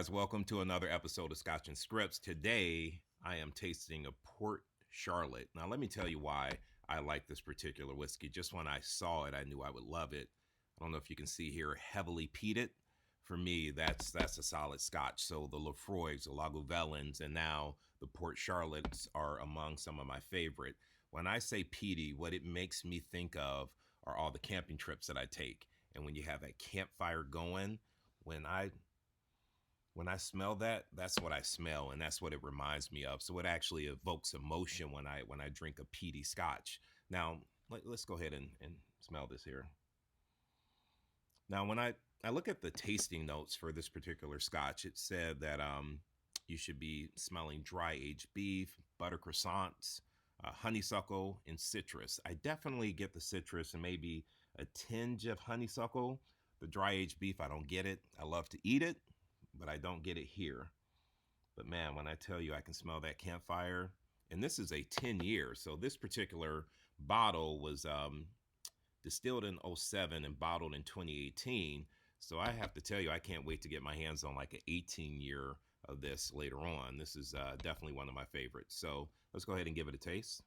Guys, welcome to another episode of Scotch and Scripts. Today, I am tasting a Port Charlotte. Now, let me tell you why I like this particular whiskey. Just when I saw it, I knew I would love it. I don't know if you can see here, heavily peated. For me, that's a solid Scotch. So the Lafroigs, the Lagavulins, and now the Port Charlottes are among some of my favorite. When I say peaty, what it makes me think of are all the camping trips that I take. And when you have that campfire going, when I when I smell that, that's what I smell, and that's what it reminds me of. So it actually evokes emotion when I drink a peaty Scotch. Now us go ahead and smell this here. Now when I look at the tasting notes for this particular Scotch, it said that you should be smelling dry aged beef, butter croissants, honeysuckle, and citrus. I definitely get the citrus and maybe a tinge of honeysuckle. The dry aged beef, I don't get it. I love to eat it, but I don't get it here. But man, when I tell you I can smell that campfire, and this is a 10 year, so this particular bottle was distilled in '07 and bottled in 2018. So I have to tell you, I can't wait to get my hands on like an 18-year of this later on. This is definitely one of my favorites. So let's go ahead and give it a taste.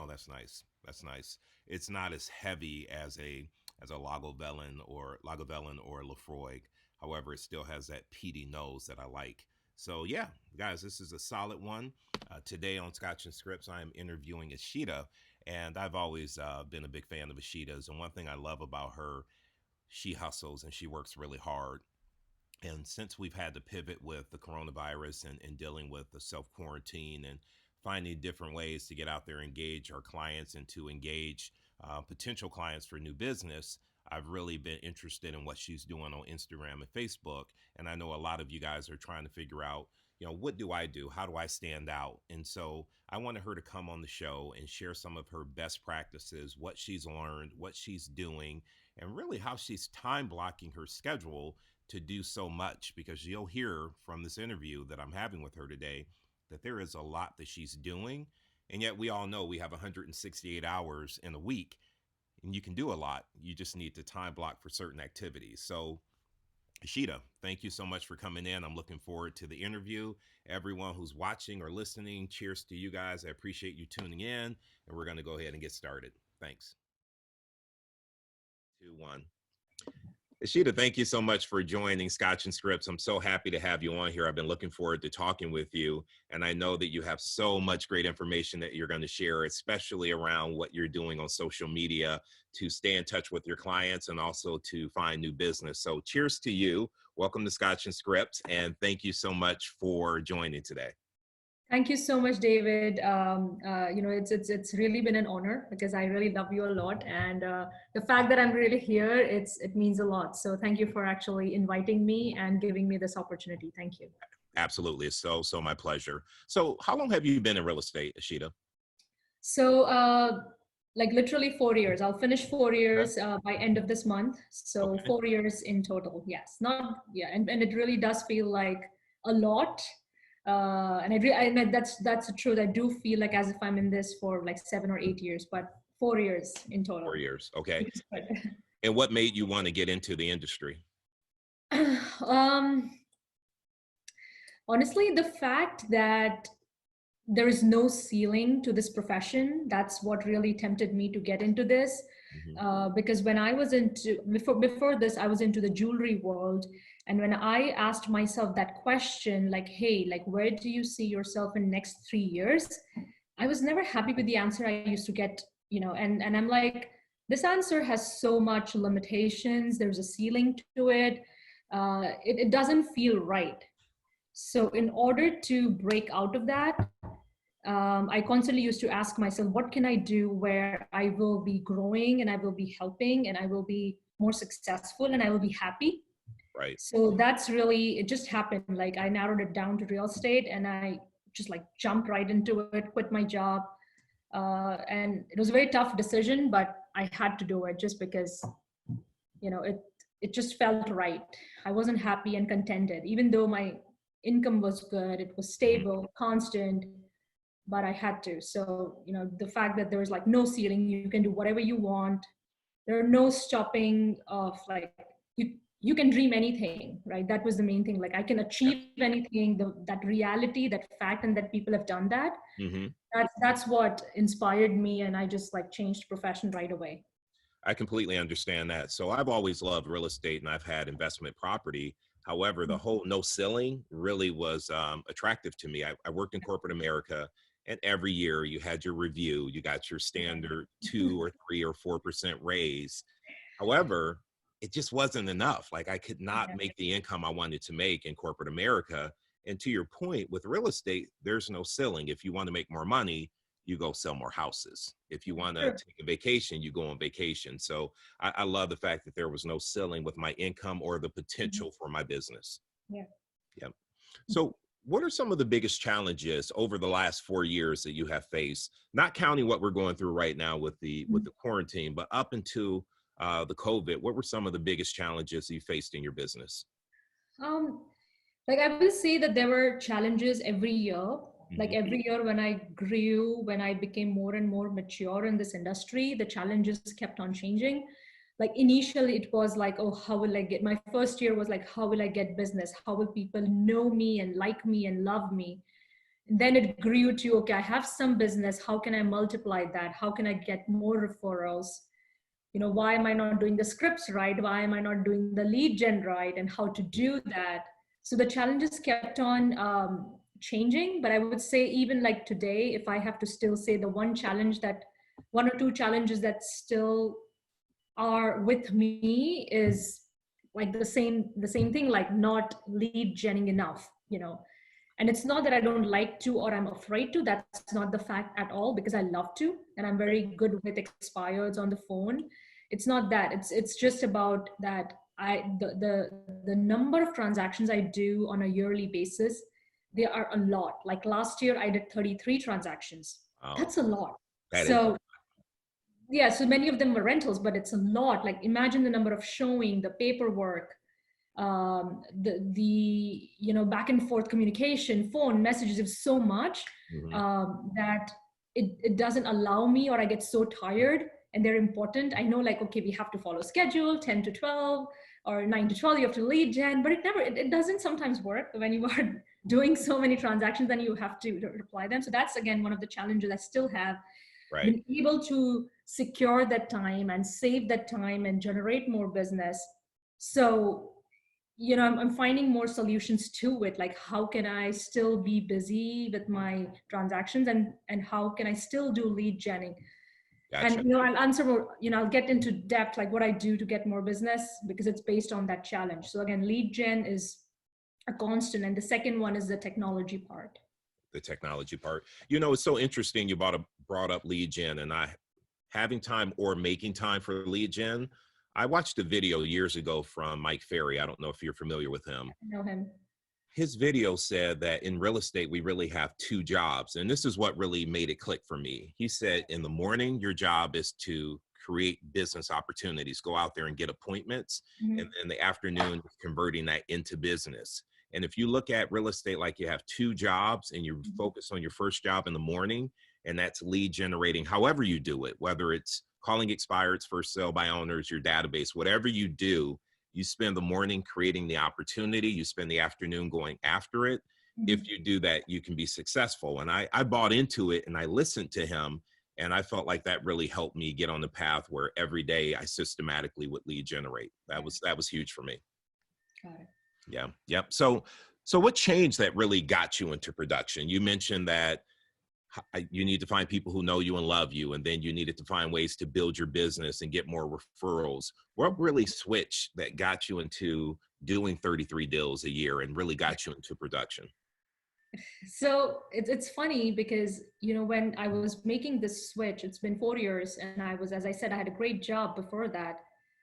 Oh, that's nice. That's nice. It's not as heavy as a Lagavulin or Lafroig. However, it still has that peaty nose that I like. So yeah, guys, this is a solid one. Today on Scotch and Scripts, I am interviewing Ishita, and I've always been a big fan of Ishita's. And one thing I love about her, she hustles and she works really hard. And since we've had to pivot with the coronavirus and dealing with the self quarantine and finding different ways to get out there, engage our clients, and to engage potential clients for new business, I've really been interested in what she's doing on Instagram and Facebook. And I know a lot of you guys are trying to figure out, what do I do? How do I stand out? And so I wanted her to come on the show and share some of her best practices, what she's learned, what she's doing, and really how she's time blocking her schedule to do so much, because you'll hear from this interview that I'm having with her today that there is a lot that she's doing. And yet we all know we have 168 hours in a week, and you can do a lot. You just need to time block for certain activities. So, Ishita, thank you so much for coming in. I'm looking forward to the interview. Everyone who's watching or listening, cheers to you guys. I appreciate you tuning in, and we're going to go ahead and get started. Thanks. 2, 1. Ishita, thank you so much for joining Scotch and Scripts. I'm so happy to have you on here. I've been looking forward to talking with you. And I know that you have so much great information that you're going to share, especially around what you're doing on social media to stay in touch with your clients and also to find new business. So cheers to you. Welcome to Scotch and Scripts. And thank you so much for joining today. Thank you so much, David. It's really been an honor because I really love you a lot, and the fact that I'm really here, it means a lot. So thank you for actually inviting me and giving me this opportunity. Thank you. Absolutely. It's so my pleasure. So how long have you been in real estate, Ishita? So, like literally 4 years. I'll finish four Okay. years by end of this month. So Okay. 4 years in total. Yes, not yeah, and it really does feel like a lot. And that's the truth. I do feel like as if I'm in this for like 7 or 8 years, but 4 years in Four total. years. Okay. Which is good. And what made you want to get into the industry? um, Honestly, the fact that there is no ceiling to this profession, that's what really tempted me to get into this. Hmm. Because when I was into before this, I was into the jewelry world, and when I asked myself that question, like, hey, like, where do you see yourself in next 3 years, I was never happy with the answer I used to get, and I'm like, this answer has so much limitations, there's a ceiling to it. It doesn't feel right. So in order to break out of that, I constantly used to ask myself, what can I do where I will be growing and I will be helping and I will be more successful and I will be happy. Right. So that's really, it just happened. Like I narrowed it down to real estate and I just like jumped right into it, quit my job. And it was a very tough decision, but I had to do it just because, it just felt right. I wasn't happy and contented, even though my income was good, it was Hmm. stable, constant, but I had to. So, the fact that there was like no ceiling, you can do whatever you want. There are no stopping of like, you can dream anything, right? That was the main thing. Like I can Yeah. achieve anything, that reality, that fact, and that people have done that. Hmm. That's what inspired me, and I just like changed profession right away. I completely understand that. So I've always loved real estate and I've had investment property. However, the whole no ceiling really was attractive to me. I worked in corporate America, and every year you had your review, you got your standard 2 or 3 or 4% raise. However, it just wasn't enough. Like I could not Yeah, make the income I wanted to make in corporate America. And to your point, with real estate, there's no ceiling. If you want to make more money, you go sell more houses. If you want to true. take a vacation, you go on vacation. So I love the fact that there was no ceiling with my income or the Mhm. potential for my business. Yeah. Yep. So what are some of the biggest challenges over the last 4 years that you have faced, not counting what we're going through right now with the quarantine, but up into the COVID? What were some of the biggest challenges you faced in your business? Um, like I will say that there were challenges every year. Like Hmm. every year when I grew, when I became more and more mature in this industry, the challenges kept on changing. Like initially it was like, oh, how will I get, my first year was like, how will I get business? How will people know me and like me and love me? And then it grew to, okay, I have some business. How can I multiply that? How can I get more referrals? Why am I not doing the scripts right? Why am I not doing the lead gen right? And how to do that? So the challenges kept on changing. But I would say even like today, if I have to still say the one or two challenges that still are with me is like the same thing, like not lead genning enough. And it's not that I don't like to or I'm afraid to. That's not the fact at all, because I love to and I'm very good with expireds on the phone. It's not that. It's just about that the number of transactions I do on a yearly basis, they are a lot. Like last year I did 33 transactions. Oh, That's a lot. that is. So yeah, so many of them were rentals, but it's a lot. Like imagine the number of showing, the paperwork, the back and forth communication, phone messages. It's so much Mhm. that it doesn't allow me, or I get so tired. And they're important. I know, like, okay, we have to follow schedule, 10 to 12 or 9 to 12. You have to lead gen, but it doesn't sometimes work when you are doing so many transactions. Then you have to reply them. So that's again one of the challenges I still have, Right. been able to secure that time and save that time and generate more business. So I'm finding more solutions to it, like how can I still be busy with my transactions, and how can I still do lead genning. And Gotcha. I'll answer more, I'll get into depth like what I do to get more business, because it's based on that challenge. So again, lead gen is a constant, and the second one is the technology part. The technology part. It's so interesting you brought up lead gen, and I having time or making time for lead gen. I watched a video years ago from Mike Ferry. I don't know if you're familiar with him. I know him. His video said that in real estate, we really have two jobs. And this is what really made it click for me. He said, in the morning, your job is to create business opportunities, go out there and get appointments. And Mhm. in the afternoon, converting that into business. And if you look at real estate like you have two jobs and you focus on your first job in the morning, and that's lead generating, however you do it, whether it's calling expireds, first sale by owners, your database, whatever you do, you spend the morning creating the opportunity, you spend the afternoon going after it. If Mhm. you do that, you can be successful. And I bought into it and I listened to him. And I felt like that really helped me get on the path where every day I systematically would lead generate. That was huge for me. Got it. Yeah. Yep. So what changed that really got you into production? You mentioned that you need to find people who know you and love you, and then you needed to find ways to build your business and get more referrals. What really switched that got you into doing 33 deals a year and really got you into production? So it's funny because when I was making this switch, it's been 4 years, and I was, as I said, I had a great job before that,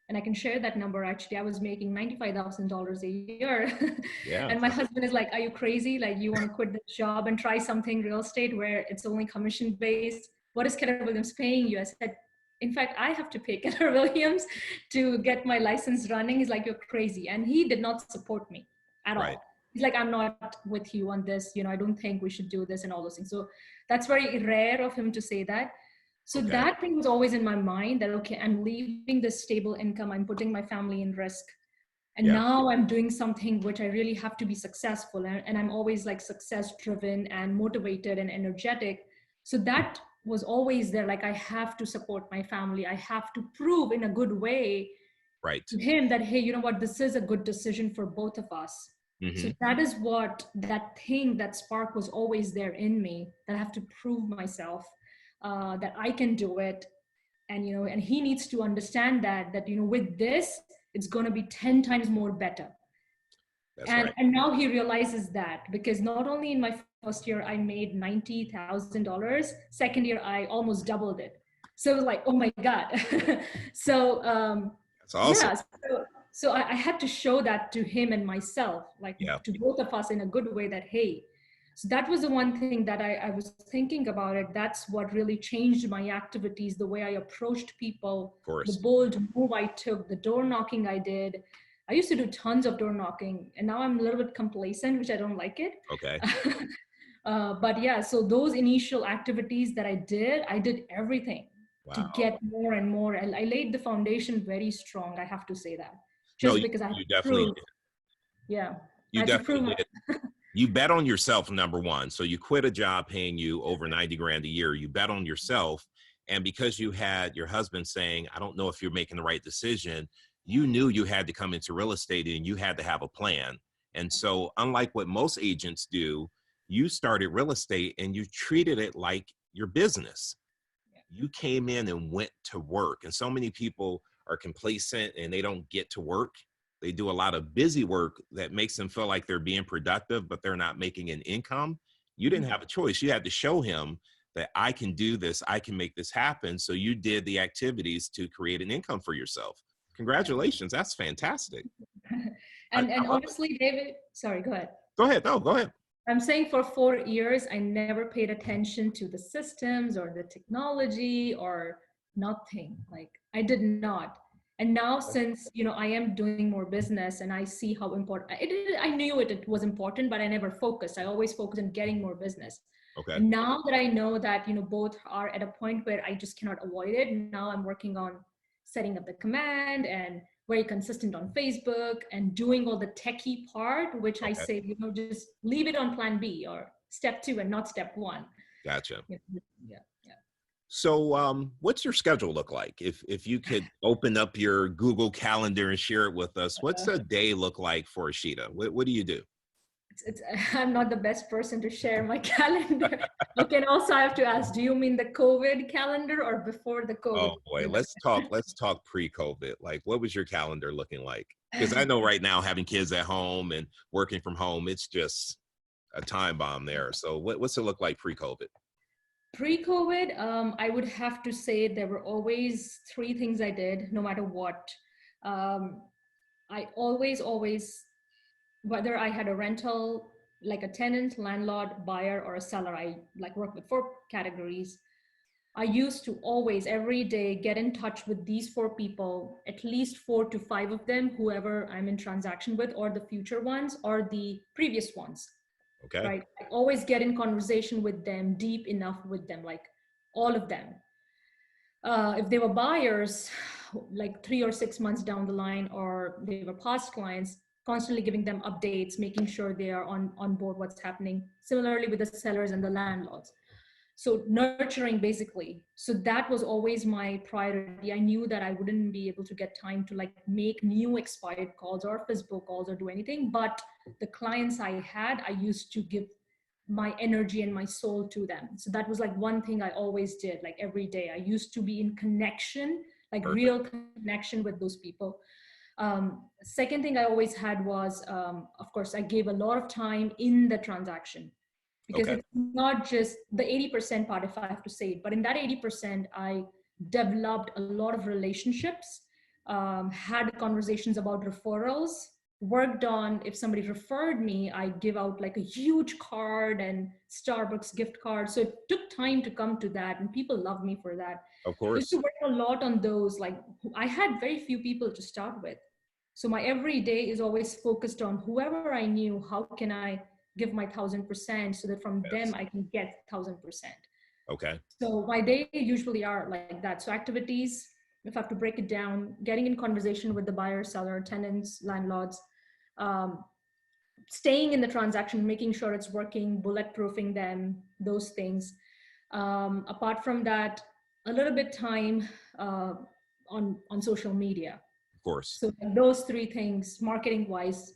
and I can share that number. Actually, I was making $95,000 a year, Yeah. and my husband is like, "Are you crazy? Like, you want to quit the job and try something real estate where it's only commission based? What is Keller Williams paying you?" I said, "In fact, I have to pay Keller Williams to get my license running." He's like, "You're crazy," and he did not support me at Right. all. He's like, "I'm not with you on this. I don't think we should do this," and all those things. So that's very rare of him to say that. So Okay. that thing was always in my mind that, okay, I'm leaving this stable income, I'm putting my family in risk. And Yeah. now I'm doing something which I really have to be successful. And I'm always like success driven and motivated and energetic. So that was always there. Like, I have to support my family. I have to prove in a good way Right. to him that, hey, you know what, this is a good decision for both of us. So Hmm. that is what that thing, that spark was always there in me, that I have to prove myself, that I can do it. And and he needs to understand that with this, it's going to be 10 times more better. That's and right. and now he realizes that, because not only in my first year I made $90,000, second year I almost doubled it. So it was like, oh my god. So That's awesome. yeah, so I had to show that to him and myself, like Yeah. to both of us in a good way, that hey. So that was the one thing that I was thinking about it. That's what really changed my activities, the way I approached people, Of the course. bold move I took, the door knocking I did. I used to do tons of door knocking, and now I'm a little bit complacent, which I don't like it. Okay. But yeah, so those initial activities that I did everything to Wow. get more and more. I laid the foundation very strong, I have to say that, No, just because I had you to definitely prove, did. yeah, I You had to definitely prove did. You bet on yourself, number one. So you quit a job paying you over 90 grand a year. You bet on yourself. And because you had your husband saying, I don't know if you're making the right decision, you knew you had to come into real estate and you had to have a plan. And so, unlike what most agents do, you started real estate and you treated it like your business. You came in and went to work. And so many people are complacent and they don't get to work. They do a lot of busy work that makes them feel like they're being productive, but they're not making an income. You didn't have a choice. You had to show him that I can do this, I can make this happen. So you did the activities to create an income for yourself. Congratulations. That's fantastic. and I love it. honestly, David, sorry, go ahead. Go ahead. No, go ahead. I'm saying for 4 years, I never paid attention to the systems or the technology or nothing. Like, I did not. And now, since I am doing more business and I see how important I knew it was important, but I never focused. I always focused on getting more business. Okay. And now that I know that both are at a point where I just cannot avoid it, now I'm working on setting up the command and very consistent on Facebook and doing all the techie part, which I Okay. say, just leave it on plan B or step 2 and not step 1. Gotcha. Yeah, yeah, yeah. So, what's your schedule look like? If you could open up your Google Calendar and share it with us, what's a day look like for Ishita? What do you do? It's I'm not the best person to share my calendar. Okay, and also I have to ask, do you mean the COVID calendar or before the Oh COVID? boy, let's talk pre-COVID. Like, what was your calendar looking like? Because I know right now having kids at home and working from home, it's just a time bomb there. So, what's it look like pre-COVID? Pre-COVID, I would have to say there were always 3 things I did, no matter what. Um, I always, whether I had a rental, like a tenant, landlord, buyer, or a seller, I like work with 4 categories. I used to always, every day, get in touch with these 4 people, at least 4 to 5 of them, whoever I'm in transaction with, or the future ones, or the previous ones, Okay. right? I always get in conversation with them, deep enough with them, like all of them. If they were buyers, like 3 or 6 months down the line, or they were past clients, constantly giving them updates, making sure they are on board what's happening. Similarly with the sellers and the landlords. So nurturing, basically. So that was always my priority. I knew that I wouldn't be able to get time to like make new expired calls or Facebook calls or do anything, but the clients I had, I used to give my energy and my soul to them. So that was like one thing I always did, like every day. I used to be in connection, like Perfect. real connection with those people. Second thing I always had was, of course, I gave a lot of time in the transaction, because Okay. it's not just the 80% part, if I have to say it, but in that 80%, I developed a lot of relationships, had conversations about referrals, worked on, if somebody referred me, I give out like a huge card and Starbucks gift card. So it took time to come to that, and people love me for that. Of I used to course. work a lot on those. Like, I had very few people to start with. So my every day is always focused on whoever I knew, how can I give my 1,000% so that from them Yes. I can get 1,000%. Okay. So my day usually are like that. So activities, if I have to break it down, getting in conversation with the buyer, seller, tenants, landlords, um, staying in the transaction, making sure it's working, bulletproofing them, those things. Apart from that, a little bit time uh, on social media. Of course. So those three things, marketing wise,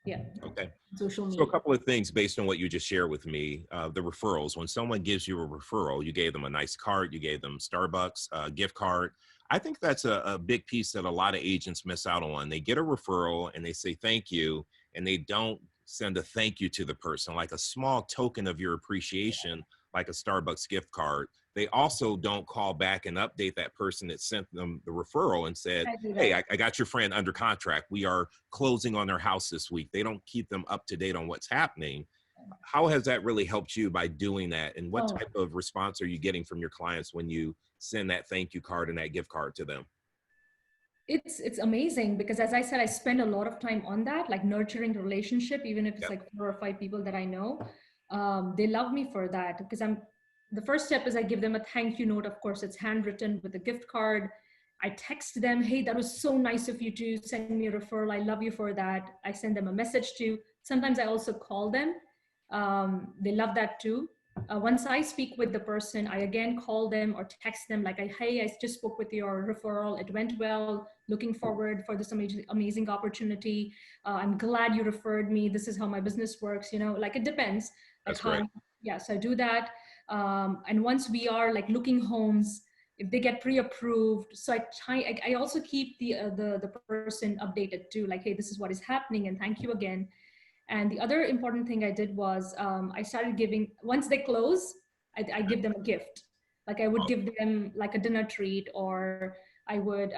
yeah, Okay. social So a media. couple of things based on what you just shared with me, the referrals. When someone gives you a referral, you gave them a nice card, you gave them Starbucks gift card. I think that's a big piece that a lot of agents miss out on. They get a referral and they say thank you, and they don't send a thank you to the person, like a small token of your appreciation, like a Starbucks gift card. They also don't call back and update that person that sent them the referral and said, I do hey, that. I got your friend under contract. We are closing on their house this week. They don't keep them up to date on what's happening. How has that really helped you by doing that? And what Oh, type of response are you getting from your clients when you send that thank you card and that gift card to them? it's amazing because as I said, I spend a lot of time on that, like nurturing the relationship, even if it's Yep, like 4 or 5 people that I know. They love me for that because I'm the first step is I give them a thank you note. Of course, it's handwritten with a gift card. I text them, hey, that was so nice of you to send me a referral. I love you for that. I send them a message too. Sometimes I also call them. They love that too. Once I speak with the person, I again call them or text them like, hey, I just spoke with your referral. It went well. Looking forward for this amazing opportunity. I'm glad you referred me. This is how my business works. Like it depends. Like that's how, great. yeah. So I do that. And once we are like looking homes, if they get pre-approved, so I also keep the person updated too. Like, hey, this is what is happening, and thank you again. And the other important thing I did was I started giving, once they close, I give them a gift. Like I would give Awesome. them like a dinner treat, or I would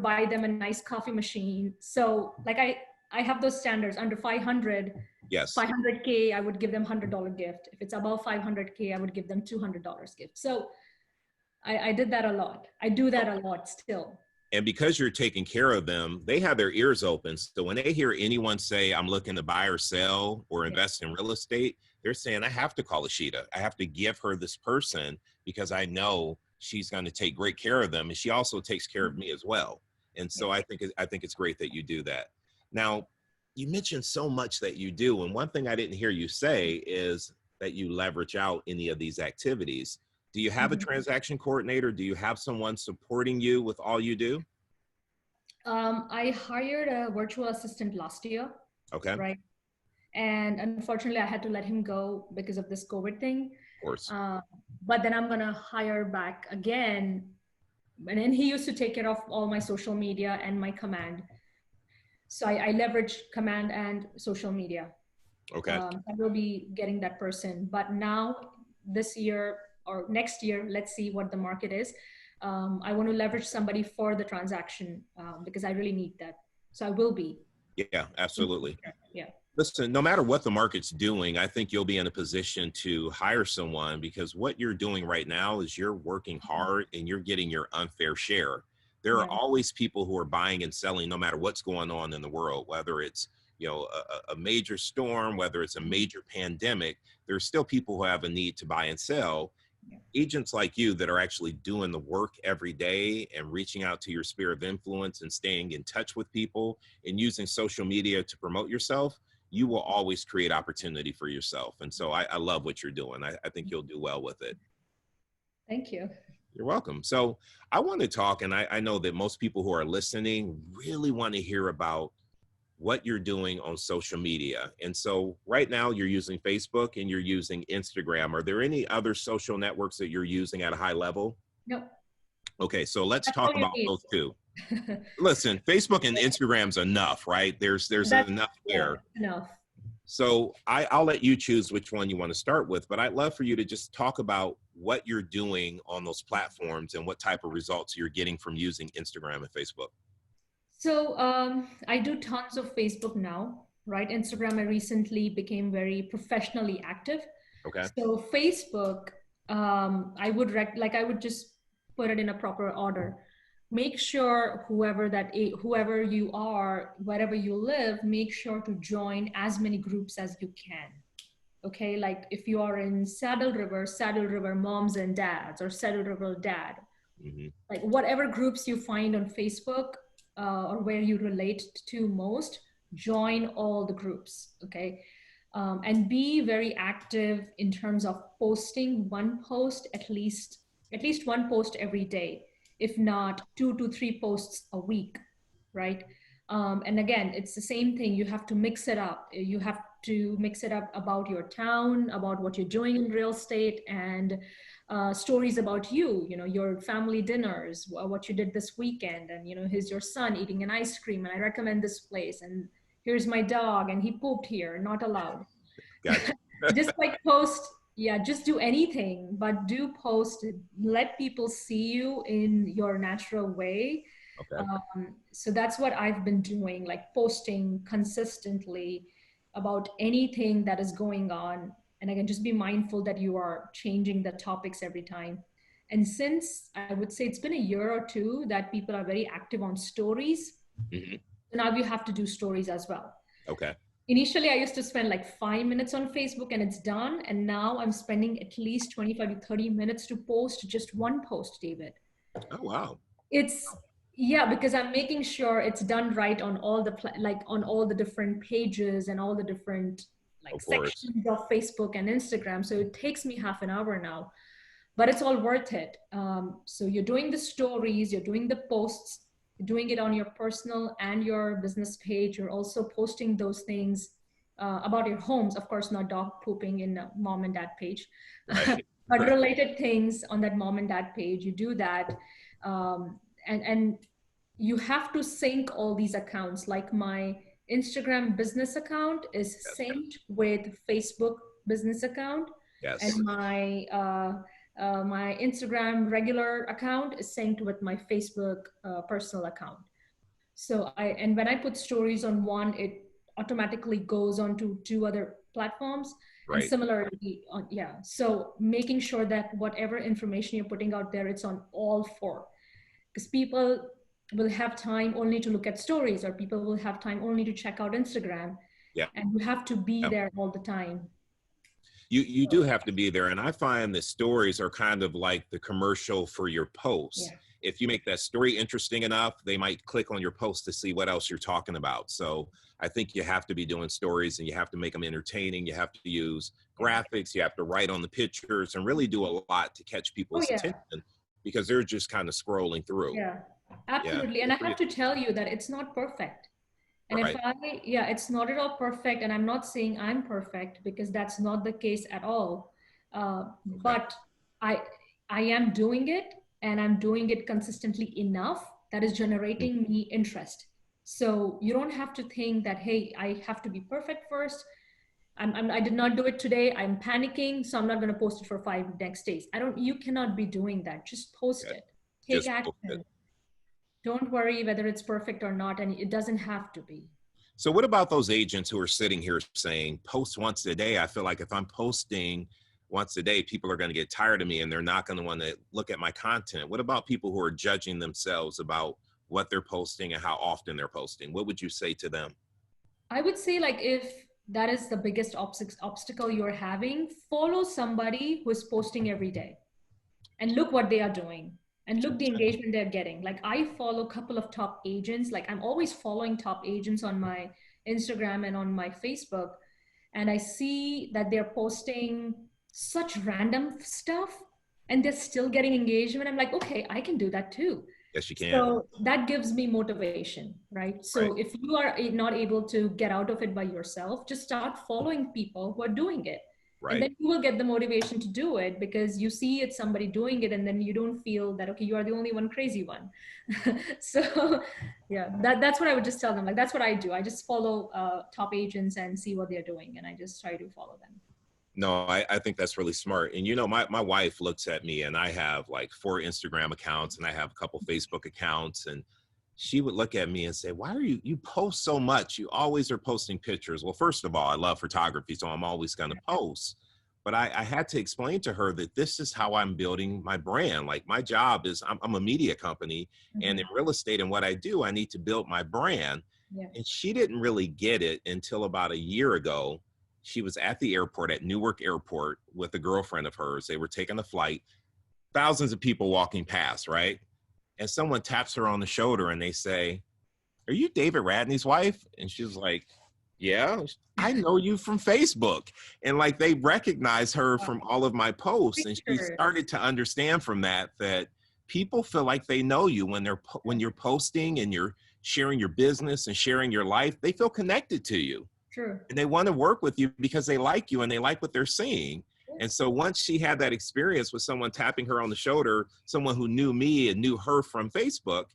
buy them a nice coffee machine. So like I have those standards under Yes. 500K, I would give them $100 gift. If it's above 500K, I would give them $200 gift. So I did that a lot. I do that a lot still. And because you're taking care of them, they have their ears open. So when they hear anyone say, I'm looking to buy or sell or Yeah. invest in real estate, they're saying, I have to call Ishita. I have to give her this person because I know she's going to take great care of them. And she also takes care of me as well. And Yeah. so I think it's great that you do that. Now, you mentioned so much that you do. And one thing I didn't hear you say is that you leverage out any of these activities. Do you have a Mhm. transaction coordinator? Do you have someone supporting you with all you do? I hired a virtual assistant last year, Okay, of right? And unfortunately, I had to let him go because of this COVID thing. course. Uh, but then I'm gonna hire back again, and then he used to take care of all my social media and my command. So I leverage command and social media. Okay. I will be getting that person, but now this year or next year, let's see what the market is. I want to leverage somebody for the transaction because I really need that. So I will be. Yeah, absolutely. Yeah. Listen, no matter what the market's doing, I think you'll be in a position to hire someone because what you're doing right now is you're working hard and you're getting your unfair share. There are Right. always people who are buying and selling no matter what's going on in the world, whether it's a major storm, whether it's a major pandemic, there's still people who have a need to buy and sell. Yeah. Agents like you that are actually doing the work every day and reaching out to your sphere of influence and staying in touch with people and using social media to promote yourself, you will always create opportunity for yourself. And so I love what you're doing. I think you'll do well with it. Thank you. You're welcome. So I want to talk, and I know that most people who are listening really want to hear about what you're doing on social media. And so right now you're using Facebook and you're using Instagram. Are there any other social networks that you're using at a high level? No, Okay, so let's that's talk all you about need. those two. Listen, Facebook and Instagram's enough, right? There's That's enough yeah, there. enough. So I'll let you choose which one you want to start with, but I'd love for you to just talk about what you're doing on those platforms and what type of results you're getting from using Instagram and Facebook. So I do tons of Facebook now, right? Instagram, I recently became very professionally active. Okay. So Facebook, I would just put it in a proper order. Make sure whoever you are, wherever you live, make sure to join as many groups as you can. Okay, like if you are in Saddle River moms and dads, or Saddle River dad, Hmm. like whatever groups you find on Facebook, or where you relate to most, join all the groups. Okay. And be very active in terms of posting one post, at least one post every day, if not 2 to 3 posts a week, right? And again, it's the same thing. You have to mix it up. You have to mix it up about your town, about what you're doing in real estate, and stories about you, your family dinners, what you did this weekend, and here's your son eating an ice cream, and I recommend this place, and here's my dog, and he pooped here, not allowed. Gotcha. Just like post, yeah, just do anything, but do post, let people see you in your natural way. Okay. So that's what I've been doing, like posting consistently about anything that is going on. And again, just be mindful that you are changing the topics every time. And since I would say it's been a year or two that people are very active on stories, Hmm. now you have to do stories as well. Okay. Initially, I used to spend like 5 minutes on Facebook and it's done. And now I'm spending at least 25 to 30 minutes to post just one post, David. Oh, wow. It's, yeah, because I'm making sure it's done right on all the like on all the different pages and all the different like Of course. sections of Facebook and Instagram. So it takes me half an hour now, but it's all worth it. So you're doing the stories, you're doing the posts, you're doing it on your personal and your business page. You're also posting those things about your homes, of course, not dog pooping in a mom and dad page, Right. but Right. related things on that mom and dad page. You do that. Um, and you have to sync all these accounts. Like my Instagram business account is Yes. synced with Facebook business account, and Yes. my Instagram regular account is synced with my Facebook personal account. So and when I put stories on one, it automatically goes on to two other platforms. And Right. similarly on, yeah. So making sure that whatever information you're putting out there, it's on all four, because people will have time only to look at stories, or people will have time only to check out Instagram, Yeah. and you have to be Yeah. there all the time. You do So, have to be there. And I find that stories are kind of like the commercial for your posts. yeah. If you make that story interesting enough, they might click on your post to see what else you're talking about. So I think you have to be doing stories, and you have to make them entertaining. You have to use Yeah. graphics, you have to write on the pictures, and really do a lot to catch Oh people's yeah. attention, because they're just kind of scrolling through. Yeah. Yeah. Absolutely. And Good I for you. have to tell you that it's not perfect. And if Right. yeah, it's not at all perfect. And I'm not saying I'm perfect, because that's not the case at all. Okay. But I, I am doing it, and I'm doing it consistently enough that is Mm. generating me interest. So you don't have to think that, hey, I have to be perfect first. I did not do it today. I'm panicking, so I'm not going to post it for 5 next days. You cannot be doing that. Just post Okay. it. Take Just post it. action. Don't worry whether it's perfect or not, and it doesn't have to be. So what about those agents who are sitting here saying post once a day? I feel like if I'm posting once a day, people are going to get tired of me, and they're not going to want to look at my content. What about people who are judging themselves about what they're posting and how often they're posting? What would you say to them? I would say, like, if that is the biggest obstacle you're having, follow somebody who is posting every day and look what they are doing, and look the engagement they're getting. Like, I follow a couple of top agents. Like, I'm always following top agents on my Instagram and on my Facebook, and I see that they're posting such random stuff and they're still getting engagement. I'm like, okay, I can do that too. Yes, you can. So that gives me motivation, right? Right. So if you are not able to get out of it by yourself, just start following people who are doing it. And Right. then you will get the motivation to do it, because you see it's somebody doing it, and then you don't feel that, okay, you are the only one crazy one. So yeah, that's what I would just tell them. Like, that's what I do. I just follow top agents and see what they're doing, and I just try to follow them. No, I think that's really smart. And my wife looks at me, and I have like 4 Instagram accounts, and I have a couple Facebook accounts, and she would look at me and say, why are you post so much? You always are posting pictures. Well, first of all, I love photography, so I'm always going to post. But I had to explain to her that this is how I'm building my brand. Like, my job is I'm a media company, and in Mhm. real estate and what I do, I need to build my brand. Yeah. And she didn't really get it until about a year ago. She was at the airport at Newark Airport with a girlfriend of hers. They were taking a flight, thousands of people walking past, right? And someone taps her on the shoulder and they say, "Are you David Radney's wife?" And she's like, "Yeah, I know you from Facebook." And like they recognize her from all of my posts. And she Pictures. started to understand from that people feel like they know you when you're posting and you're sharing your business and sharing your life. They feel connected to you True. and they want to work with you because they like you and they like what they're seeing. And so once she had that experience with someone tapping her on the shoulder, someone who knew me and knew her from Facebook,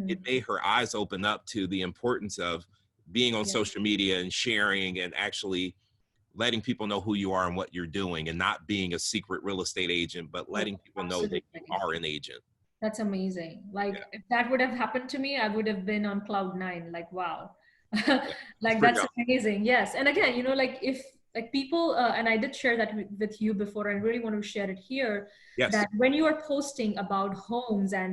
it made her eyes open up to the importance of being on Yeah. social media and sharing and actually letting people know who you are and what you're doing, and not being a secret real estate agent, but letting people know that you Absolutely. are an agent. That's amazing. Like Yeah, if that would have happened to me, I would have been on cloud nine. Like, wow. yeah. It's Like pretty that's awesome. amazing. Yes. And again, like if like people, and I did share that with you before, I really want to share it here, Yes. that when you are posting about homes and,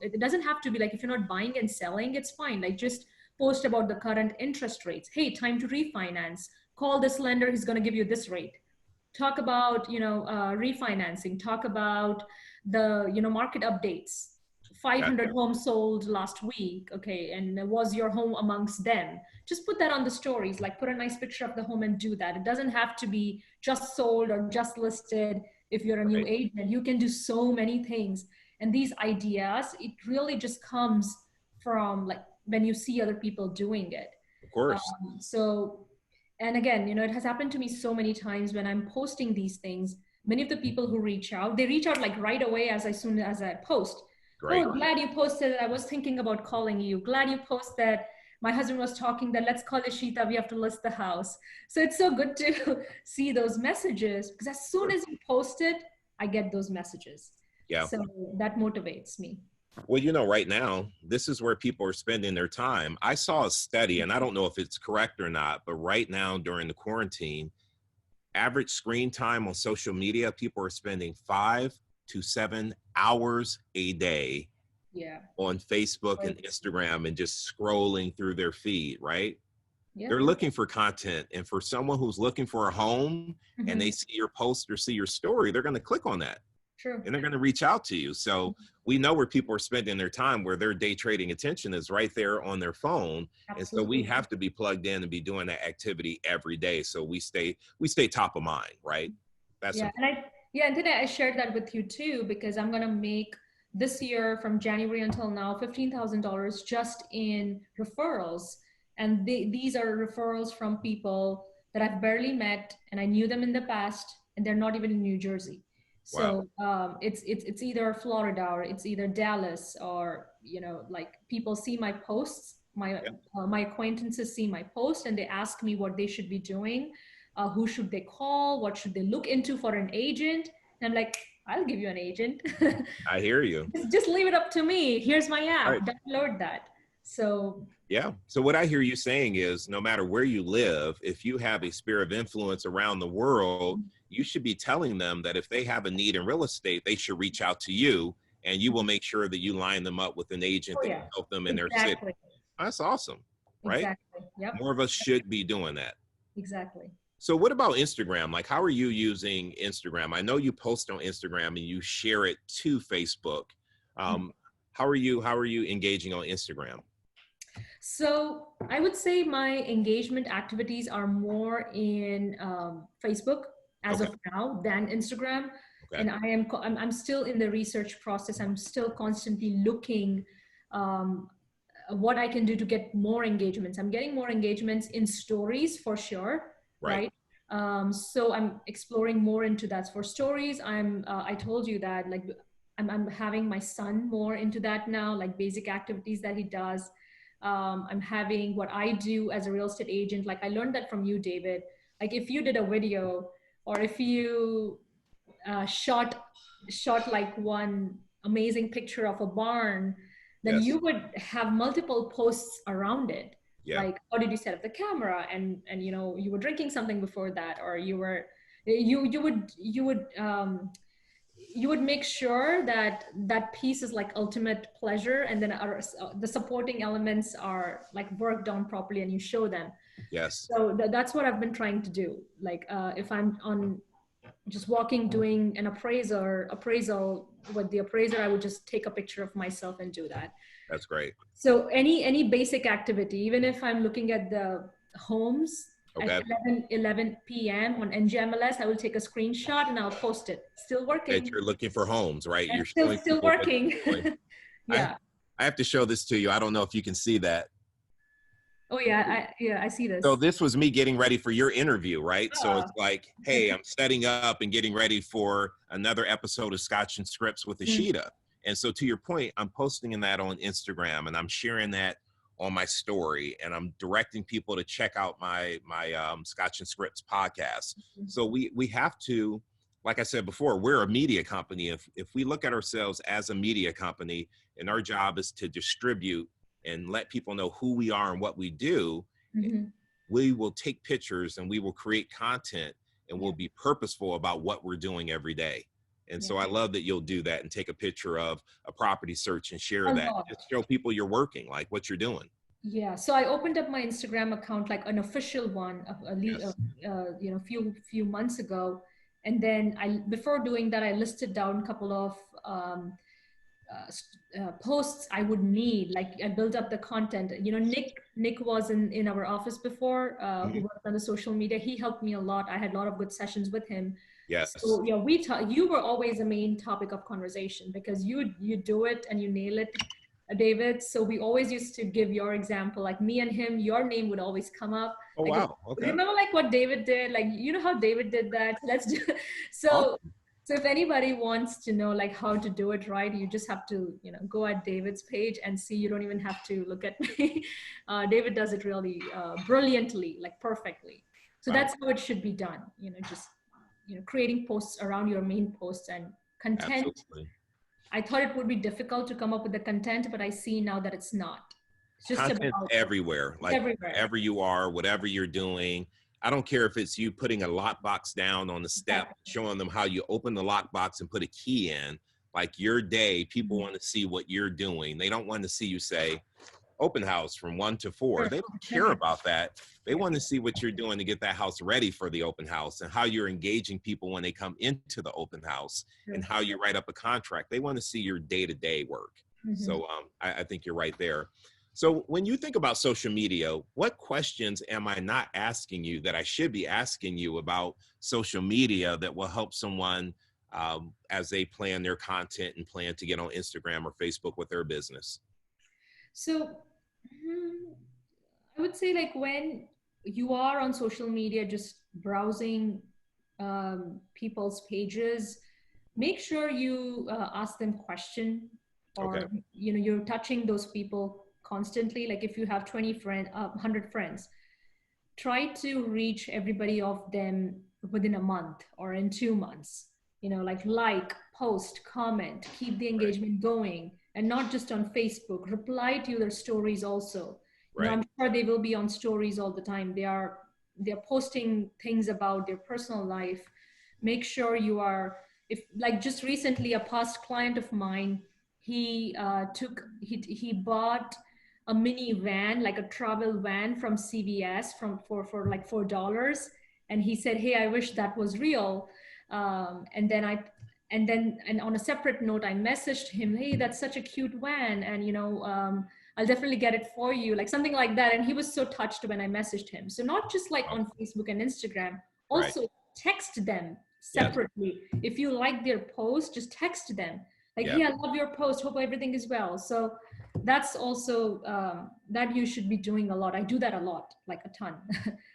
it doesn't have to be like, if you're not buying and selling, it's fine. Like just post about the current interest rates. Hey, time to refinance. Call this lender. He's going to give you this rate. Talk about refinancing. Talk about the market updates. 500 Gotcha. homes sold last week, okay, and was your home amongst them? Just put that on the stories, like put a nice picture of the home and do that. It doesn't have to be just sold or just listed. If you're a new Right. agent, you can do so many things. And these ideas, it really just comes from like when you see other people doing it. Of course. So, and again, it has happened to me so many times when I'm posting these things. Many of the people who reach out, they reach out like right away as soon as I post. Great. Oh, glad you posted. I was thinking about calling you. Glad you posted. My husband was talking that let's call Ishita. We have to list the house. So it's so good to see those messages because as soon Sure. as you post it, I get those messages. Yeah. So that motivates me. Well, right now, this is where people are spending their time. I saw a study, and I don't know if it's correct or not, but right now during the quarantine, average screen time on social media, people are spending 5 to 7 hours a day Yeah. on Facebook and Right. Instagram and just scrolling through their feed, right? Yeah. They're looking for content. And for someone who's looking for a home and they Mhm. see your post or see your story, they're going to click on that True. and they're going to reach out to you. So we know where people are spending their time, where their day trading attention is right there on their phone. And so we Absolutely. have to be plugged in and be doing that activity every day. So we stay top of mind, right? That's Yeah, important. and then I shared that with you too because I'm gonna make this year from January until now $15,000 just in referrals, and these are referrals from people that I've barely met and I knew them in the past, and they're not even in New Jersey. Wow. So it's either Florida or it's either Dallas or like people see my posts, Yeah, my acquaintances see my post and they ask me what they should be doing, who should they call, what should they look into for an agent. And I'm like, I'll give you an agent. I hear you. Just leave it up to me. Here's my All right. app, download that. So Yeah. So what I hear you saying is no matter where you live, if you have a sphere of influence around the world, you should be telling them that if they have a need in real estate, they should reach out to you and you will make sure that you line them up with an agent oh that yeah, can help them in their city. exactly, That's awesome, right? exactly, yep, More of us should be doing that. exactly. So what about Instagram? Like, how are you using Instagram? I know you post on Instagram and you share it to Facebook. Um, how are you engaging on Instagram? So I would say my engagement activities are more in Facebook as Okay. of now than Instagram. Okay. And I'm still in the research process. I'm still constantly looking um, what I can do to get more engagements. I'm getting more engagements in stories for sure, Right. right? So I'm exploring more into that for stories. I told you that like I'm having my son more into that now, like basic activities that he does. I'm having what I do as a real estate agent. Like I learned that from you, David. Like if you did a video or if you shot like one amazing picture of a barn, then Yes. you would have multiple posts around it. Yeah. Like how did you set up the camera, and you were drinking something before that, or you would you would make sure that that piece is like ultimate pleasure, and then the supporting elements are like worked on properly and you show them. Yes. So that's what I've been trying to do. Like if I'm on just walking doing an appraisal with the appraiser, I would just take a picture of myself and do that. That's great. So any basic activity, even if I'm looking at the homes at Okay. 11 p.m. on NGMLS, I will take a screenshot and I'll post it. Still That working. you're looking for homes, right? And You're showing still people what working. you're doing. I Yeah. I have to show this to you. I don't know if you can see that. Oh yeah, I see this. So this was me getting ready for your interview, right? So Oh. it's like, hey, I'm setting up and getting ready for another episode of Scotch and Scripts with Ishita. And so to your point, I'm posting that on Instagram and I'm sharing that on my story, and I'm directing people to check out my Scotch and Scripts podcast. So we have to, like I said before, we're a media company. If we look at ourselves as a media company, and our job is to distribute and let people know who we are and what we do, we will take pictures and we will create content, and we'll be purposeful about what we're doing every day. And so I love that you'll do that and take a picture of a property search and share that. Just show people you're working, like what you're doing. Yeah, so I opened up my Instagram account, like an official one, Yes. few months ago, and then before doing that, I listed down a couple of posts I would need. Like I built up the content. You know, Nick was in our office before, who worked on the social media. He helped me a lot. I had a lot of good sessions with him. Yes. So yeah, you were always the main topic of conversation because you do it and you nail it, David. So we always used to give your example, like me and him, your name would always come up. Oh, Like, wow. Okay. remember like what David did? Like, you know how David did that? Let's do. So, Awesome. so if anybody wants to know like how to do it right, you just have to, go at David's page and see. You don't even have to look at me. David does it really brilliantly, like perfectly. So that's how it should be done. Just creating posts around your main posts and content. Absolutely. I thought it would be difficult to come up with the content, but I see now that it's not. It's just Content's about everywhere, like everywhere. wherever you are, whatever you're doing. I don't care if it's you putting a lockbox down on the step, showing them how you open the lockbox and put a key in. Like your day, people want to see what you're doing. They don't want to see you say open house from 1 to 4. They don't care about that. They want to see what you're doing to get that house ready for the open house, and how you're engaging people when they come into the open house, and how you write up a contract. They want to see your day-to-day work. So I think you're right there. So when you think about social media, what questions am I not asking you that I should be asking you about social media that will help someone as they plan their content and plan to get on Instagram or Facebook with their business? So I would say like when you are on social media, just browsing people's pages, make sure you ask them question, or you're touching those people constantly. Like if you have 20 friends, 100 friends, try to reach everybody of them within a month or in 2 months. Like post, comment, keep the engagement going, and not just on Facebook. Reply to their stories also. I'm sure they will be on stories all the time. They're posting things about their personal life. Make sure you are. If like just recently, a past client of mine, he bought a mini van, like a travel van from CVS for like $4, and he said, "Hey, I wish that was real." And on a separate note, I messaged him, "Hey, that's such a cute van, and I'll definitely get it for you," like something like that. And he was so touched when I messaged him. So not just like on Facebook and Instagram, also text them separately. If you like their post, just text them like, "Hey, I love your post. Hope everything is well." So that's also that you should be doing a lot. I do that a lot, like a ton.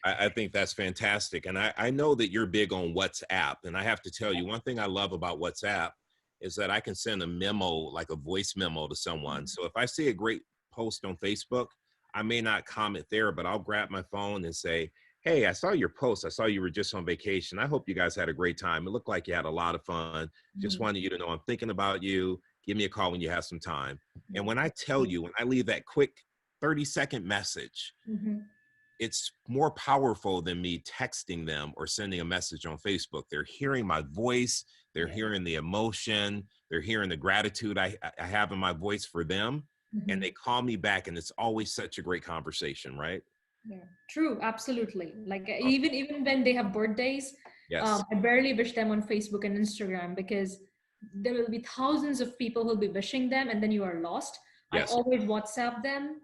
I think that's fantastic. And I know that you're big on WhatsApp. And I have to tell you, one thing I love about WhatsApp is that I can send a memo, like a voice memo to someone. So if I see a great post on Facebook, I may not comment there, but I'll grab my phone and say, "Hey, I saw your post. I saw you were just on vacation. I hope you guys had a great time. It looked like you had a lot of fun. Just wanted you to know I'm thinking about you. Give me a call when you have some time." And when I tell you, when I leave that quick 30-second message, it's more powerful than me texting them or sending a message on Facebook. They're hearing my voice, they're Yeah. hearing the emotion, they're hearing the gratitude I have in my voice for them, and Mhm. they call me back, and it's always such a great conversation, right? Yeah, true, absolutely. Like Oh, even when they have birthdays, yes, I barely wish them on Facebook and Instagram because there will be thousands of people who'll be wishing them, and then you are lost. I yes, always WhatsApp them,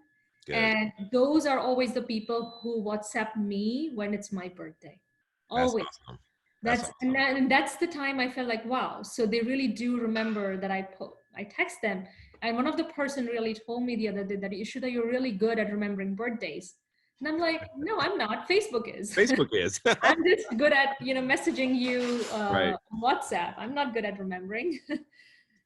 good. and those are always the people who WhatsApp me when it's my birthday. That's Always. awesome. That's That's and, awesome. and that's the time I felt like, wow, so they really do remember that I text them. And one of the person really told me the other day that Ishita, you're really good at remembering birthdays. And I'm like, no, I'm not. Facebook is. Facebook is. I'm just good at messaging you Right. on WhatsApp. I'm not good at remembering.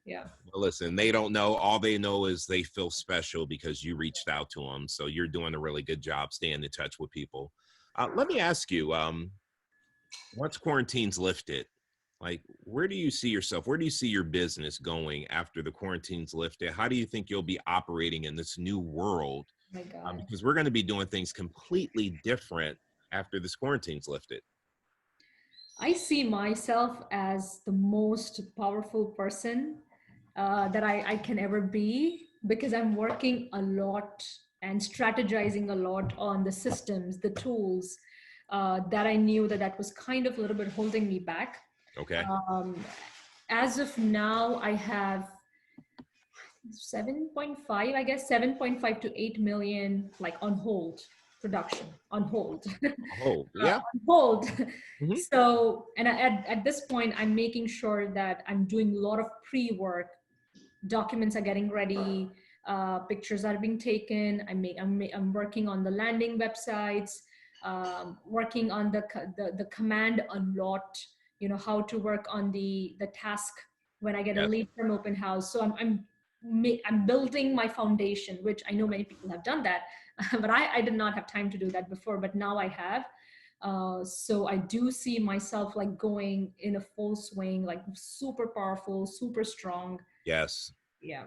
Yeah. Well, listen, they don't know. All they know is they feel special because you reached out to them. So you're doing a really good job staying in touch with people. Let me ask you, once quarantine's lifted, like where do you see yourself? Where do you see your business going after the quarantine's lifted? How do you think you'll be operating in this new world? My God. Because we're going to be doing things completely different after this quarantine's lifted. I see myself as the most powerful person that I can ever be because I'm working a lot and strategizing a lot on the systems, the tools that I knew that was kind of a little bit holding me back. Okay. Um, as of now, I have 7.5, I guess 7.5 to 8 million like on hold production on hold. Oh, yeah. On hold. Hmm. So, and at this point, I'm making sure that I'm doing a lot of pre-work. Documents are getting ready, pictures are being taken. I'm working on the landing websites, working on the command a lot. You know how to work on the task when I get a Yes. lead from open house. So I'm building my foundation, which I know many people have done that, but I did not have time to do that before, but now I have. So I do see myself like going in a full swing, like super powerful, super strong. Yes. Yeah.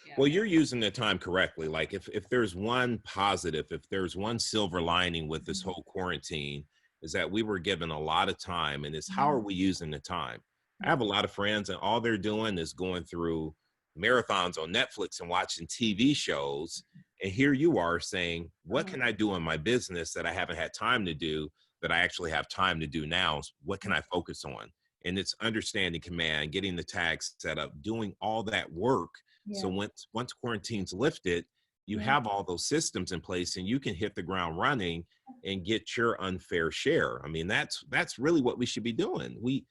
Yeah. Well, you're using the time correctly. Like if there's one positive, if there's one silver lining with this whole quarantine, is that we were given a lot of time, and it's how are we using the time? I Yeah. have a lot of friends, and all they're doing is going through marathons on Netflix and watching TV shows. And here you are saying, what Uh-huh. can I do in my business that I haven't had time to do that I actually have time to do now? What can I focus on? And it's understanding command, getting the tags set up, doing all that work. So Yeah. once quarantine's lifted, you Yeah. have all those systems in place, and you can hit the ground running and get your unfair share. I mean, that's really what we should be doing. We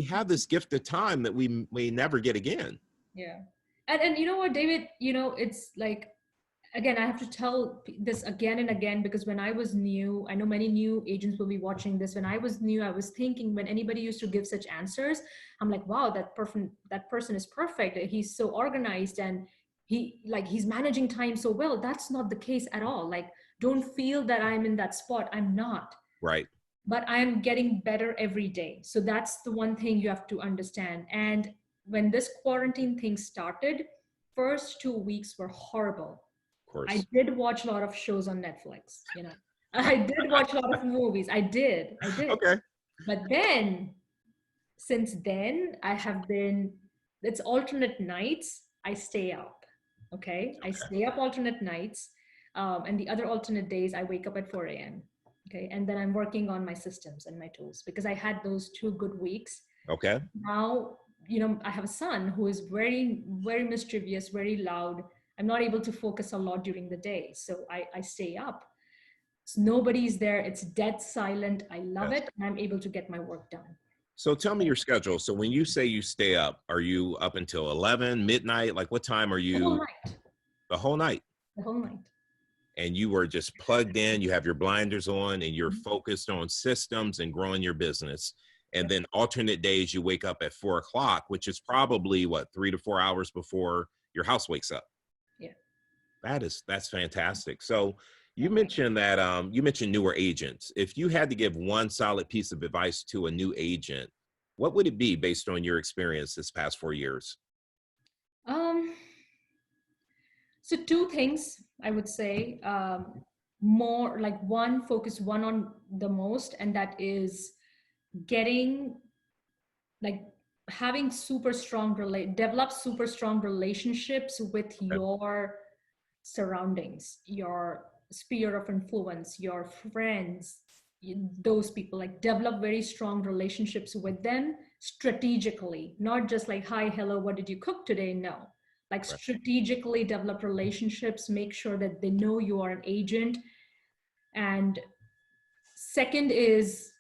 have this gift of time that we may never get again. Yeah. And you know what, David, it's like, again, I have to tell this again and again because when I was new, I know many new agents will be watching this. When I was new, I was thinking when anybody used to give such answers, I'm like, wow, that person is perfect. He's so organized and he's managing time so well. That's not the case at all. Like, don't feel that I'm in that spot. I'm not. Right. But I'm getting better every day. So that's the one thing you have to understand. And when this quarantine thing started, first 2 weeks were horrible. Of I course. did watch a lot of shows on Netflix, I did watch a lot of movies. I did. Okay. But then, since then, it's alternate nights. I stay up. Okay. I stay up alternate nights. And the other alternate days, I wake up at 4 a.m. Okay. And then I'm working on my systems and my tools because I had those 2 good weeks. Okay. Now, I have a son who is very, very mischievous, very loud. I'm not able to focus a lot during the day. So I stay up. So nobody's there. It's dead silent. I love Yes. it. And I'm able to get my work done. So tell me your schedule. So when you say you stay up, are you up until 11, midnight? Like what time are The whole you? night. The whole night? The whole night. And you were just plugged in, you have your blinders on, and you're Mhm. focused on systems and growing your business. And Yep. then alternate days, you wake up at 4 o'clock, which is probably what, 3 to 4 hours before your house wakes up. Yeah. That's fantastic. So you Yeah. mentioned that you mentioned newer agents. If you had to give one solid piece of advice to a new agent, what would it be based on your experience this past 4 years? Um, so two things I would say. more like one focus one on the most, and that is getting like having super strong develop super strong relationships with Okay. your surroundings, your sphere of influence, your friends, those people. Like develop very strong relationships with them strategically, not just like, hi, hello, what did you cook today? No, like Right. strategically develop relationships, make sure that they know you are an agent. And second is,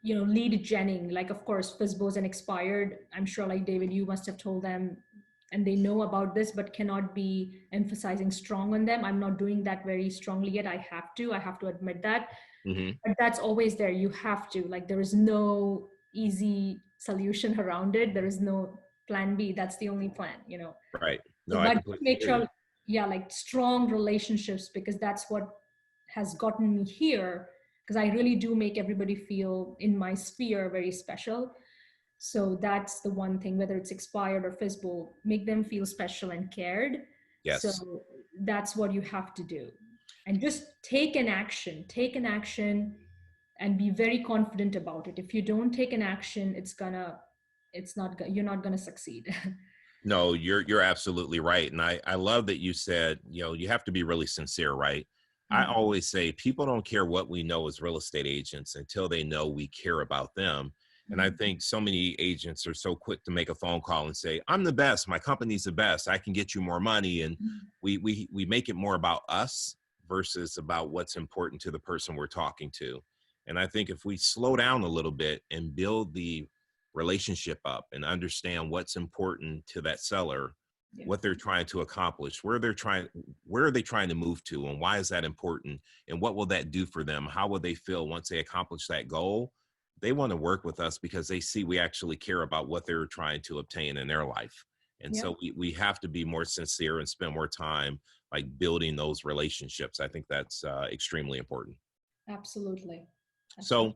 lead genning. Like, of course, FISBOs and expired. I'm sure, like David, you must have told them, and they know about this, but cannot be emphasizing strong on them. I'm not doing that very strongly yet. I have to admit that. Hmm. But that's always there. You have to, like, there is no easy solution around it. There is no plan B. That's the only plan. Right. So, No, I but completely make hear you. sure, yeah, like strong relationships, because that's what has gotten me here. Because I really do make everybody feel in my sphere very special. So that's the one thing, whether it's expired or FISBO, make them feel special and cared. Yes. So that's what you have to do. And just take an action and be very confident about it. If you don't take an action, you're not gonna succeed. No, you're absolutely right. And I love that you said, you have to be really sincere, right? I Mhm. always say people don't care what we know as real estate agents until they know we care about them. And I Mhm. think so many agents are so quick to make a phone call and say, I'm the best, my company's the best, I can get you more money. And we make it more about us versus about what's important to the person we're talking to. And I think if we slow down a little bit and build the relationship up and understand what's important to that seller, Yeah. what they're trying to accomplish, where are they trying to move to, and why is that important, and what will that do for them, how will they feel once they accomplish that goal. They want to work with us because they see we actually care about what they're trying to obtain in their life. And Yeah. so we have to be more sincere and spend more time like building those relationships. I think that's extremely important. Absolutely. So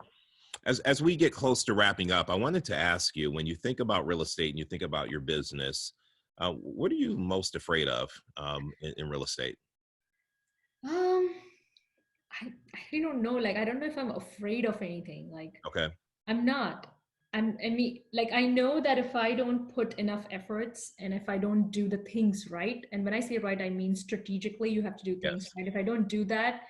Absolutely. as we get close to wrapping up, I wanted to ask you, when you think about real estate and you think about your business, what are you most afraid of in real estate? Um, I really don't know. Like, I don't know if I'm afraid of anything. Like, Okay. I'm not. I mean, like, I know that if I don't put enough efforts and if I don't do the things right, and when I say right, I mean strategically, you have to do things Yes. right. If I don't do that,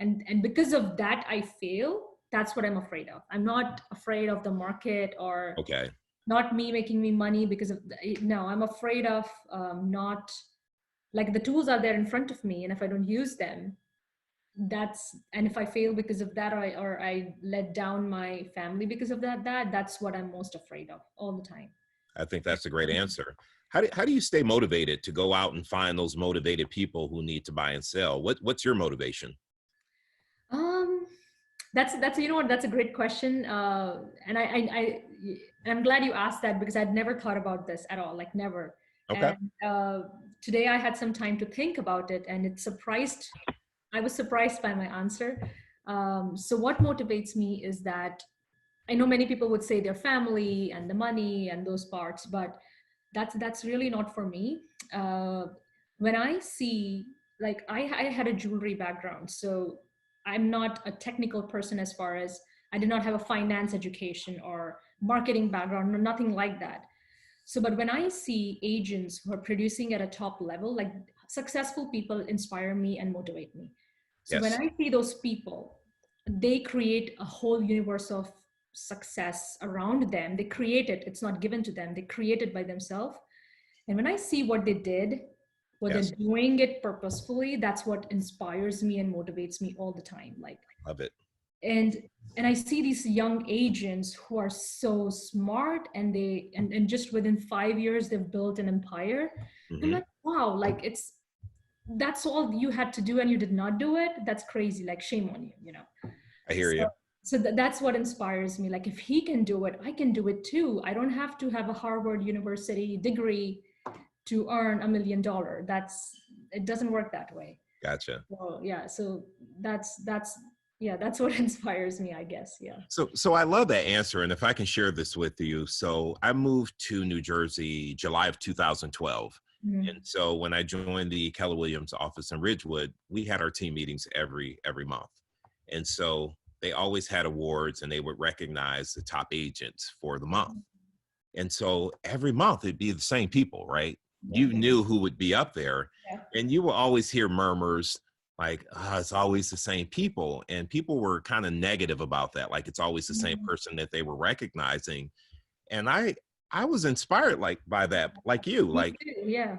and because of that, I fail, that's what I'm afraid of. I'm not afraid of the market or Okay. not me making me money because of no, I'm afraid of not, like, the tools are there in front of me, and if I don't use them, and if I fail because of that, or I let down my family because of that's what I'm most afraid of all the time. I think that's a great answer. How do you stay motivated to go out and find those motivated people who need to buy and sell? What's your motivation? um that's you know what, that's a great question. And I'm glad you asked that, because I'd never thought about this at all, like never. Okay. And today I had some time to think about it, and I was surprised by my answer. So what motivates me is that I know many people would say their family and the money and those parts, but that's really not for me. Uh, when I see, like, I had a jewelry background, so I'm not a technical person as far as I did not have a finance education or marketing background, or nothing like that. So, but when I see agents who are producing at a top level, like successful people inspire me and motivate me. So when Yes. I see those people, they create a whole universe of success around them. They create it, it's not given to them, they create it by themselves. And when I see what they did, what they're Yes. doing it purposefully, that's what inspires me and motivates me all the time. Like, Love it. and and I see these young agents who are so smart, and and just within 5 years they've built an empire. I'm Hmm. like, wow, like, that's all you had to do and you did not do it. That's crazy. Like, shame on you. I hear So, you. that's what inspires me. Like, if he can do it, I can do it too. I don't have to have a Harvard University degree to earn $1 million. It doesn't work that way. Gotcha. So yeah, so that's yeah, that's what inspires me, I guess. Yeah. So I love that answer. And if I can share this with you. So I moved to New Jersey, July of 2012. And so when I joined the Keller Williams office in Ridgewood, we had our team meetings every month. And so they always had awards and they would recognize the top agents for the month. And so every month it'd be the same people, right? You knew who would be up there. And you will always hear murmurs like, it's always the same people. And people were kind of negative about that. Like it's always the same person that they were recognizing. And I was inspired like by that, like you, like,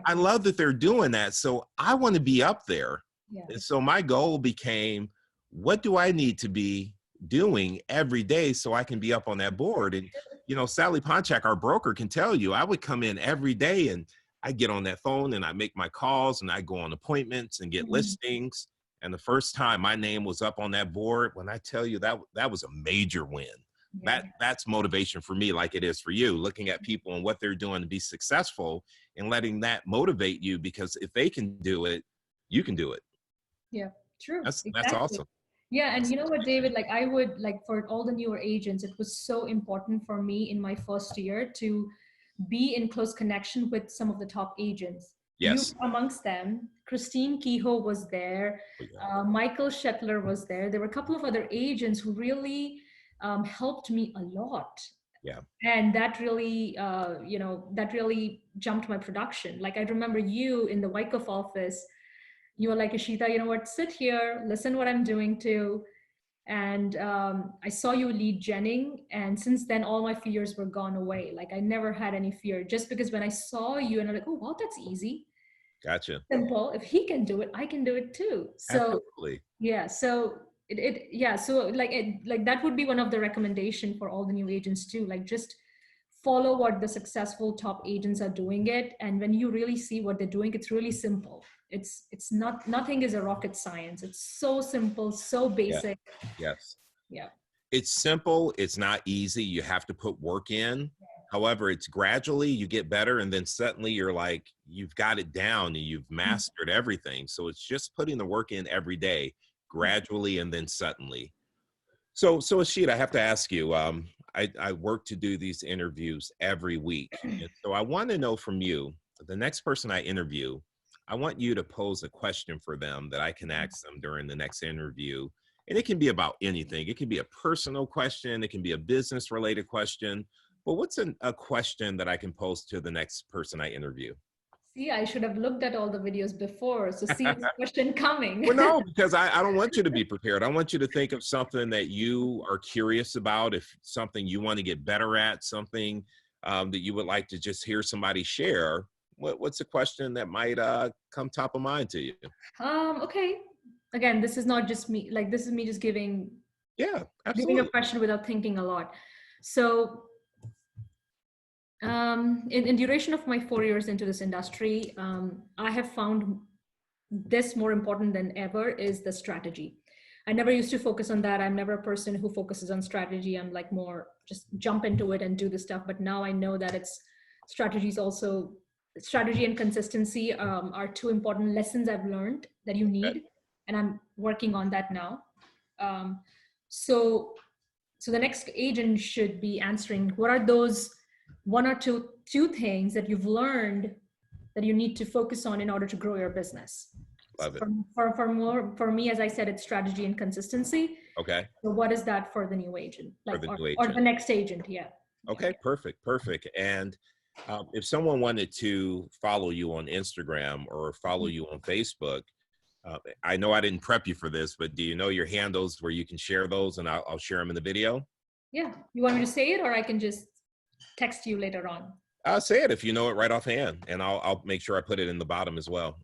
I love that they're doing that. So I want to be up there. And so my goal became, what do I need to be doing every day so I can be up on that board? And, you know, Sally Ponchak, our broker, can tell you, I would come in every day and I get on that phone and I make my calls and I go on appointments and get listings. And the first time my name was up on that board, when I tell you that was a major win. That's motivation for me, like it is for you, looking at people and what they're doing to be successful and letting that motivate you, because if they can do it, you can do it. Yeah, true. That's Exactly. awesome. Yeah, and you know what, David, like I would, like for all the newer agents, it was so important for me in my first year to be in close connection with some of the top agents. Yes. You amongst them. Christine Kehoe was there. Michael Shetler was there. There were a couple of other agents who really helped me a lot. Yeah. And that really, that really jumped my production. Like I remember you in the Wyckoff office, you were like, Ishita, you know what, sit here, listen what I'm doing too. And I saw you lead Jenning. And since then, all my fears were gone away. Like I never had any fear, just because when I saw you and I'm like, oh, wow, that's easy. Gotcha. Simple. If he can do it, I can do it too. So absolutely. Yeah. So so like that would be one of the recommendation for all the new agents too. Like just follow what the successful top agents are doing it. And when you really see what they're doing, it's really simple. It's not, nothing is a rocket science. It's so simple, so basic. Yes. Yeah. It's simple. It's not easy. You have to put work in. However, it's gradually you get better, and then suddenly you're like, you've got it down and you've mastered everything. So it's just putting the work in every day, gradually, and then suddenly. So Ishita, I have to ask you, I work to do these interviews every week. And so I want to know from you, the next person I interview, I want you to pose a question for them that I can ask them during the next interview. And it can be about anything. It can be a personal question. It can be a business related question. But what's a question that I can pose to the next person I interview? See, I should have looked at all the videos before. So see this question coming. Well, no, because I don't want you to be prepared. I want you to think of something that you are curious about, if something you want to get better at, something that you would like to just hear somebody share. What's a question that might come top of mind to you? Okay. Again, this is not just me. Like this is me just giving absolutely. giving a question without thinking a lot. So in duration of my 4 years into this industry, I have found this more important than ever is the strategy. I never used to focus on that. I'm never a person who focuses on strategy. I'm like more just jump into it and do the stuff. But now I know that it's strategy and consistency are two important lessons I've learned that you need. And I'm working on that now. So the next agent should be answering, what are those one or two things that you've learned that you need to focus on in order to grow your business? Love it. For me, as I said, it's strategy and consistency. Okay. So what is that for the new agent? Like, or the next agent? Yeah. Okay. Perfect. And if someone wanted to follow you on Instagram or follow you on Facebook, I know I didn't prep you for this, but do you know your handles where you can share those, and I'll share them in the video? Yeah. You want me to say it, or I can just text you later on? I'll say it if you know it right offhand, and I'll make sure I put it in the bottom as well.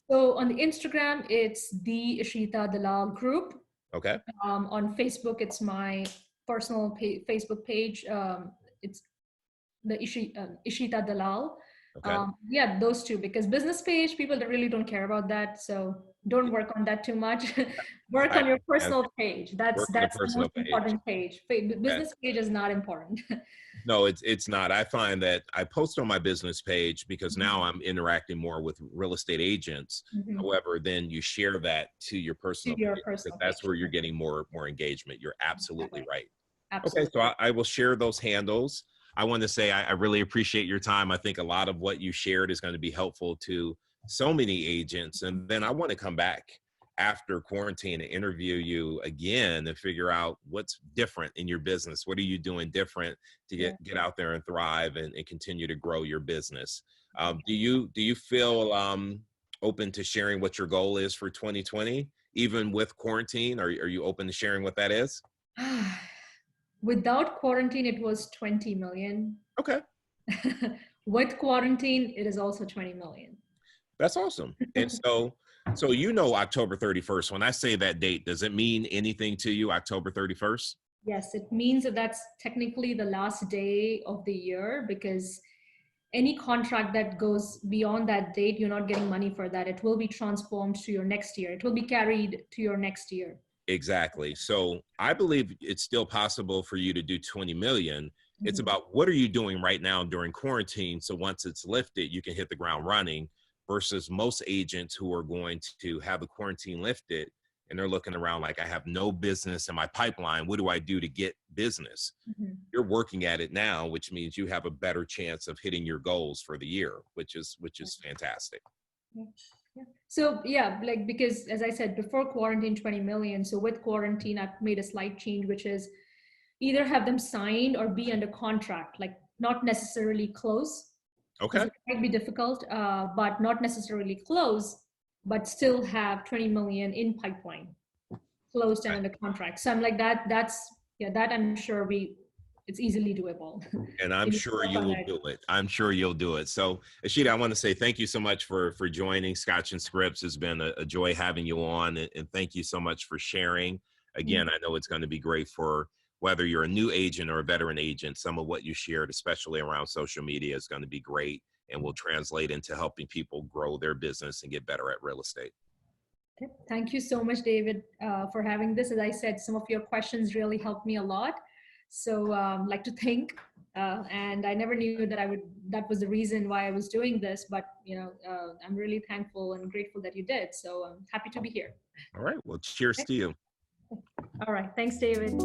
So on the Instagram, it's the Ishita Dalal group. Okay. On Facebook, it's my personal Facebook page. It's the Ishita Dalal. Okay. Those two, because business page, people that really don't care about that. So don't work on that too much. Work on your personal page. That's the most important page. Business page is not important. No, it's not. I find that I post on my business page because now I'm interacting more with real estate agents. However, then you share that to your personal page, because that's where you're getting more engagement. You're absolutely right. Absolutely. Okay, so I will share those handles. I want to say I really appreciate your time. I think a lot of what you shared is going to be helpful to so many agents. And then I want to come back after quarantine and interview you again and figure out what's different in your business. What are you doing different to get out there and thrive and continue to grow your business? Do you feel open to sharing what your goal is for 2020, even with quarantine? Are you open to sharing what that is? Without quarantine, it was 20 million. Okay. With quarantine, it is also 20 million. That's awesome. And so October 31st, when I say that date, does it mean anything to you, October 31st? Yes, it means that that's technically the last day of the year, because any contract that goes beyond that date, you're not getting money for that. It will be transformed to your next year. It will be carried to your next year. Exactly. So I believe it's still possible for you to do 20 million. It's Mhm. about what are you doing right now during quarantine? So once it's lifted, you can hit the ground running versus most agents who are going to have the quarantine lifted and they're looking around like, I have no business in my pipeline. What do I do to get business? Mhm. You're working at it now, which means you have a better chance of hitting your goals for the year, which is fantastic. Yeah. Yeah. So yeah, like, because as I said before, quarantine 20 million. So with quarantine, I've made a slight change, which is either have them signed or be under contract, like not necessarily close, because Okay. it might be difficult, but not necessarily close, but still have 20 million in pipeline, closed and under contract. So I'm like that. That I'm sure it's easily doable. And I'm We need to sure work you on will it. do it. I'm sure you'll do it. So, Ishita, I want to say thank you so much for joining Scotch and Scripts. It's been a joy having you on, and thank you so much for sharing. Again, I know it's going to be great for whether you're a new agent or a veteran agent. Some of what you shared, especially around social media, is going to be great and will translate into helping people grow their business and get better at real estate. Okay. Thank you so much, David, for having this. As I said, some of your questions really helped me a lot. So, like to think, and I never knew that I would. That was the reason why I was doing this. But I'm really thankful and grateful that you did. So I'm happy to be here. All right. Well, cheers Okay. to you. All right. Thanks, David.